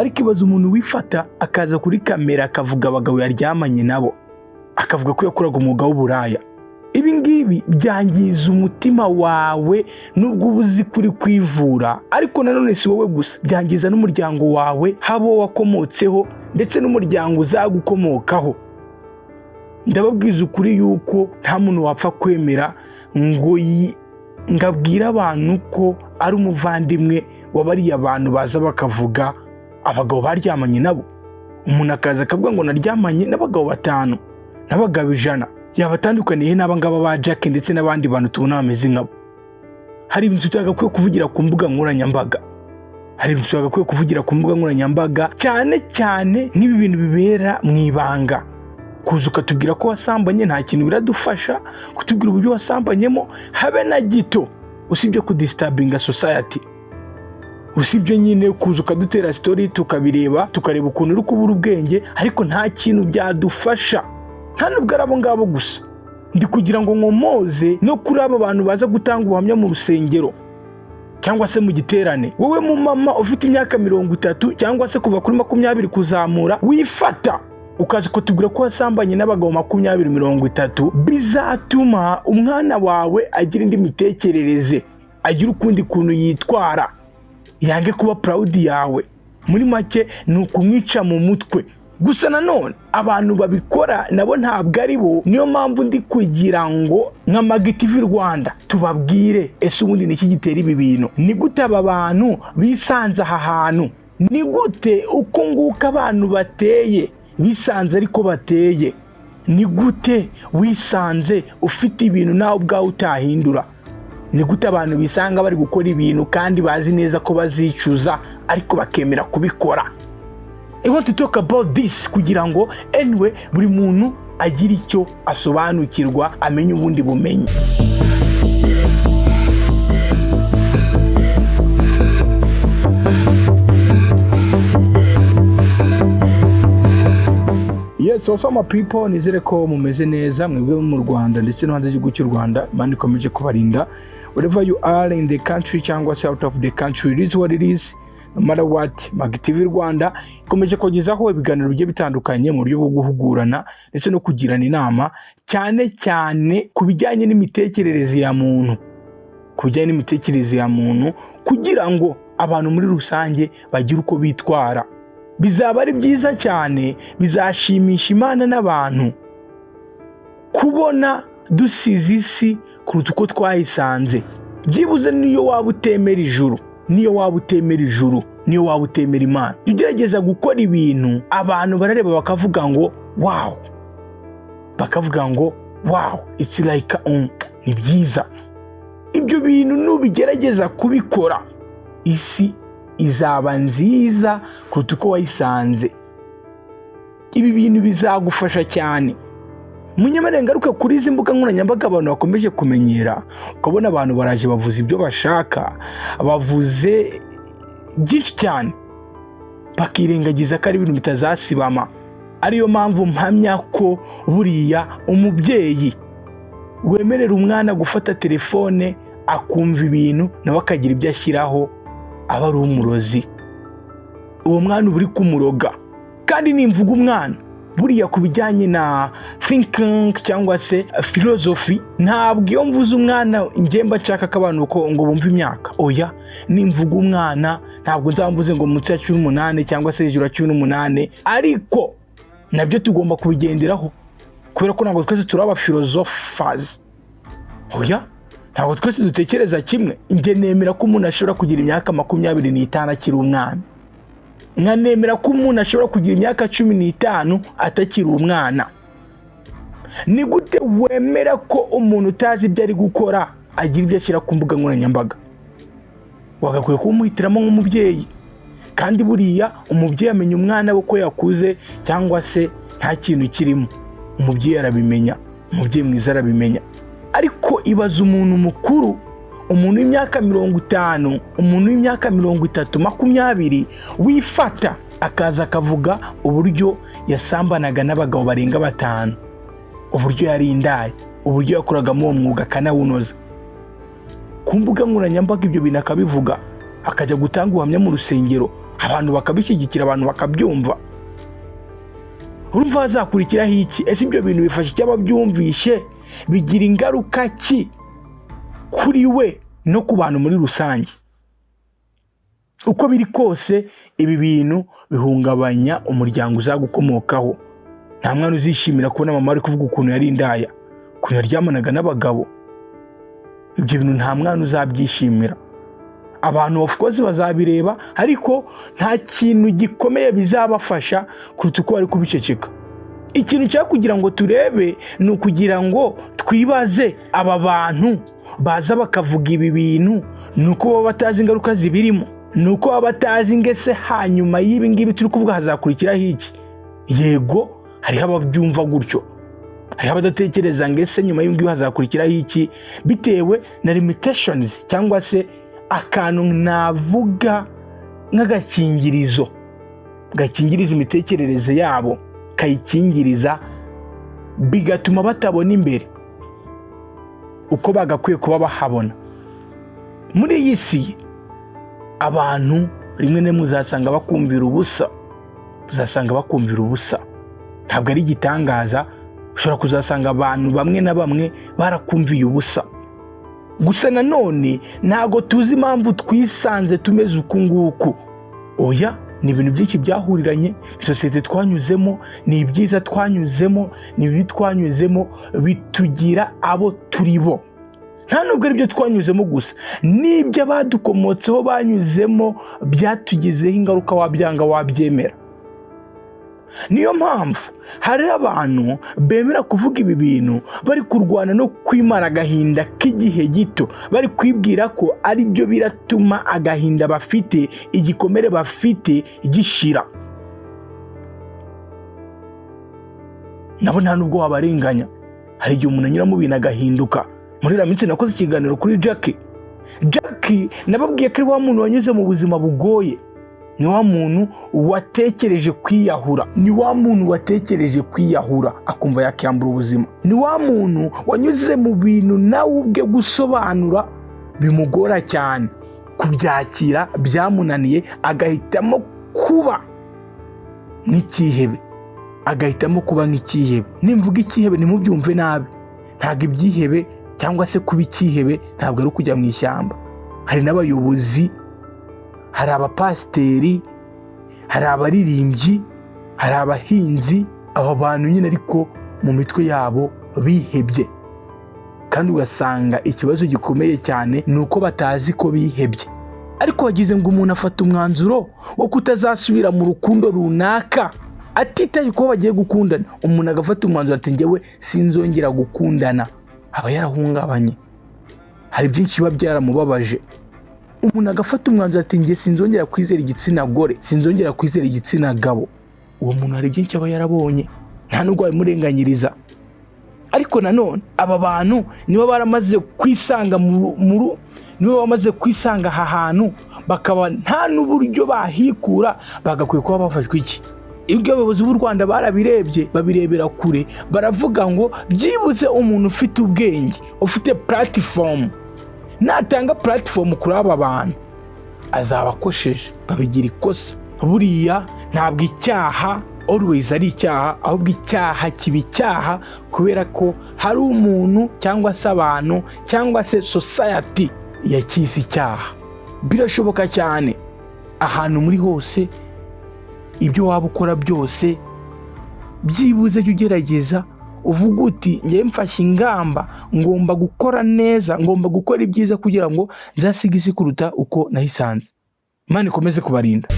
ariko ibaza umuntu wifata akaza kuri kamera akavuga abagabo yaryamanye nabo, akavuga ko yakoraga umwuga w'uburaya. Ibi ngibi byangiza umutima wawe nubwo ubuzi kuri kwivura, ariko nanone si wowe gusa, byangiza n'umuryango wawe, habo wakomotseho ndetse n'umuryango uzagukomokaho. Ndababwiza ukuri yuko nta muntu wapfa kwemera ngo ngabwira abantu ko ari umuvandimwe wabariye abantu baza bakavuga abagabo baryamanye nabo. Umuntu akaza akavuga ngo naryamanye n'abagabo 5 n'abagabo 100, yabatandukaniye n'abangaba ba Jack ndetse n'abandi bantu tubona bameze nkabo. Hari ibintu tutagakwiye kuvugira ku mbuga nkoranyambaga, cyane cyane nk'ibi bintu bibera mu ibanga. Kuza ukatubwira ko wasambanye nta kintu biradufasha, kutubwira uburyo wasambanyemo habe na gito, usibye kudisturbinga society, usibye nyine kuza ukadutera story tukabireba tukareba ukuntu uri kubura ubwenge, ariko nta kintu byadufasha. Nta nubwo arabo ngabo gusa, ndi kugira ngo nkomoze no kuri aba bantu baza gutanga ubuhamya mu rusengero cyangwa se mu giterane. Wowe mu mama ufite imyaka 30 cyangwa se kuva kuri 20 kuzamura, wifata ukaza kutubwira ko wasambanye n'abagabo 20-30, bizatuma umwana wawe agira indi mitekerereze, agira ukundi kuntu yitwara, yange kuba proud yawe. Muri make ni ukumwica mu mutwe. Gusa nanone abantu babikora nabo ntabwo ari bo. Niyo mpamvu ndi kugira ngo nka Magi TV Rwanda tubabwire, ese ubundi niki gitera ibi bintu? Ni gute aba bantu bisanze aha hantu? Ni gute uko nguka abantu bateye bisanze ariko bateye? Ni gute wisanze ufite ibintu nawe ubwawe utahindura? Ni gute abantu bisanga bari gukora ibintu kandi bazi neza ko bazicuza ariko bakemera kubikora? I want to talk about this kugira ngo anyway buri muntu agira icyo asobanukirwa, amenye ubundi bumenyi. Yes, so some people nizere ko mumeze neza mwebwe mu Rwanda ndetse no hanze y'igihugu cy'u Rwanda. Imana ikomeje kubarinda wherever you are in the country cyangwa se out of the country. It is what it is. No matter what, Magi TV Rwanda ikomeje kugezaho ibiganiro bigiye bitandukanye mu buryo bwo guhugurana ndetse no kugirana inama, cyane cyane ku bijyanye n'imitekerereze ya muntu, kugira ngo abantu muri rusange bagire uko bitwara. Bizaba ari byiza cyane, bizashimisha Imana n'abantu kubona dusize isi kuruta uko twayisanze. Byibuze niyo waba utemera ijuru, niyo waba utemera Imana, ugerageza gukora ibintu abantu barareba bakavuga ngo wow, it's like ni byiza. Ibyo bintu nubigerageza kubikora, isi izaba nziza kuruta uko wayisanze. Ibi bintu bizagufasha cyane. Munyemerere ngaruka kuri izi mbuga nkoranyambaga abantu bakomeje kumenyera, ukabona abantu baraje bavuze ibyo bashaka, bavuze byinshi cyane, bakirengagiza ko ari ibintu bitazasibama. Ariyo mpamvu mpamya ko buriya umubyeyi wemerera umwana gufata telefone akumva ibintu nawe akagira ibyo ashyiraho, aba ari umurozi. Uwo mwana uba uri kumuroga. Kandi nimvuga umwana buriya ku bijyanye na thinking cyangwa se philosophy, ntabwo iyo mvuze umwana ngemba nshaka ko abantu ngo bumve imyaka. Oya, nimvuga umwana ntabwo nzamvuze ngo munsi ya 18 cyangwa se hejuru ya 18, ariko nabyo tugomba kubigenderaho kubera ko ntabwo twese turi aba philosophers. Oya, ntabwo twese dutekereza kimwe. Nge nemera ko umuntu ashobora kugira imyaka 25 akiri umwana, nkanemera ko umuntu ashobora kugira imyaka 15 atakiri umwana. Ni gute wemera ko umuntu utazi ibyo ari gukora agira ibyo ashyira ku mbuga nkoranyambaga? Wagakwiye kumuhitiramo nk'umubyeyi. Kandi buriya umubyeyi amenya umwana we ko yakuze cyangwa se nta kintu kirimo. Umubyeyi arabimenya, umubyeyi mwiza arabimenya. Ariko ibaza umuntu mukuru, umuntu w'imyaka 50, umuntu w'imyaka 30, 20, wifata akaza akavuga uburyo yasambanaga n'abagabo barenga 5, uburyo yari indaye, uburyo yakoragamo uwo mwuga akanawunoza. Ku mbuga nkoranyambaga ibyo bintu akabivuga, akajya gutanga ubuhamya mu rusengero, abantu bakabishyigikira, abantu bakabyumva, urumva hazakurikiraho iki? Ese ibyo bintu bifasha icyo ababyumvishe bigira ingaruka ki kuri we no ku bantu muri rusange? Uko biri kose ibi bintu bihungabanya umuryango uzagukomokaho. Nta mwana uzishimira kubona mama ari kuvuga ukuntu yari indaya, ukuntu yaryamanaga n'abagabo. Ibyo bintu nta mwana uzabyishimira. Abantu of course bazabireba, ariko nta kintu gikomeye bizabafasha kuruta uko bari kubiceceka. Ikintu cya kugira ngo turebe ni ukugira ngo twibaze, aba bantu baza bakavuga ibi bintu ni uko baba batazi ingaruka zibirimo, ni uko baba batazi ngese hanyuma y'ibi ngibi turi kuvuga hazakurikiraho iki. Yego hariho ababyumva gutyo, hariho abadatekereza ngese nyuma y'ibi ngibi hazakurikiraho iki, bitewe na limitations cyangwa se akantu navuga nk'agakingirizo gakingiriza imitekerereze yabo, kayikingiriza bigatuma batabona imbere uko bagakwiye kuba bahabona. Muri iyi si abantu rimwe na rimwe uzasanga bakumvira ubusa, ntabwo ari igitangaza. Ushobora kuzasanga abantu bamwe na bamwe barakumviye ubusa. Gusa nanone ntago tuzi impamvu twisanze tumeze uku nguku. Oya, ni ibintu byinshi byahuriranye, sosiyete twanyuzemo, ni ibyiza twanyuzemo, ni ibibi twanyuzemo, bitugira abo turi bo. Nta nubwo ari byo twanyuzemo gusa, n'ibyo abadukomotseho banyuzemo byatugizeho ingaruka, wabyanga wabyemera. Niyo mpamvu hari abantu bemera kuvuga ibi bintu bari kurwana no kwimara agahinda k'igihe gito, bari kwibwira ko ari byo biratuma agahinda bafite, igikomere bafite gishira. Nabo nta nubwo wabarenganya. Hari igihe umuntu anyura mu bintu agahinduka. Muri iriya minsi nakoze ikiganiro kuri Jackie nababwiye ko ari wa muntu wanyuze mu buzima bugoye, ni wa muntu watekereje kwiyahura, akumva yakiyambura ubuzima. Ni wa muntu wanyuze mu bintu nawe ubwe gusobanura bimugora cyane, kubyakira byamunaniye, agahitamo kuba nk'ikihebe. Nimvuga ikihebe ntimubyumve nabi, ntabwo ibyihebe cyangwa se kuba ikihebe ntabwo ari ukujya mu ishyamba. Hari n'abayobozi, hari abapasiteri, hari abaririmbyi, hari abahinzi, aba bantu nyine ariko mu mitwe yabo bihebye. Kandi ugasanga ikibazo gikomeye cyane ni uko batazi ko bihebye. Ariko wagize ngo umuntu afata umwanzuro wo kutazasubira mu rukundo runaka atitaye ko bagiye gukundana. Umuntu agafata umwanzuro ati njyewe sinzongera gukundana, aba yarahungabanye. Hari byinshi biba byaramubabaje. Umuntu agafata umwanzuro ati njye sinzongera kwizera igitsina gore, sinzongera kwizera igitsina gabo. Uwo muntu hari byinshi aba yarabonye, nta nubwo babimurenganyiriza. Ariko nanone aba bantu niba baramaze kwisanga aha hantu, bakaba nta n'uburyo bahikura, bagakwiye kuba bafashwe iki. Ibyo abayobozi b'u Rwanda barabirebye, babirebera kure, baravuga ngo byibuze umuntu ufite ubwenge, ufite platform, natanga platform kuri aba bantu azaba akosheje, babigira ikosa. Buriya ntabwo icyaha always ari icyaha, ahubwo icyaha kiba icyaha kubera ko hari umuntu cyangwa se abantu cyangwa se society yakise icyaha. Birashoboka cyane ahantu muri hose, ibyo waba ukora byose, byibuze jya ugerageza uvuga uti njye mfashe ingamba, ngomba gukora neza, ngomba gukora ibyiza kugira ngo nzasige isi kuruta uko nahisanze. Imana ikomeze kubarinda.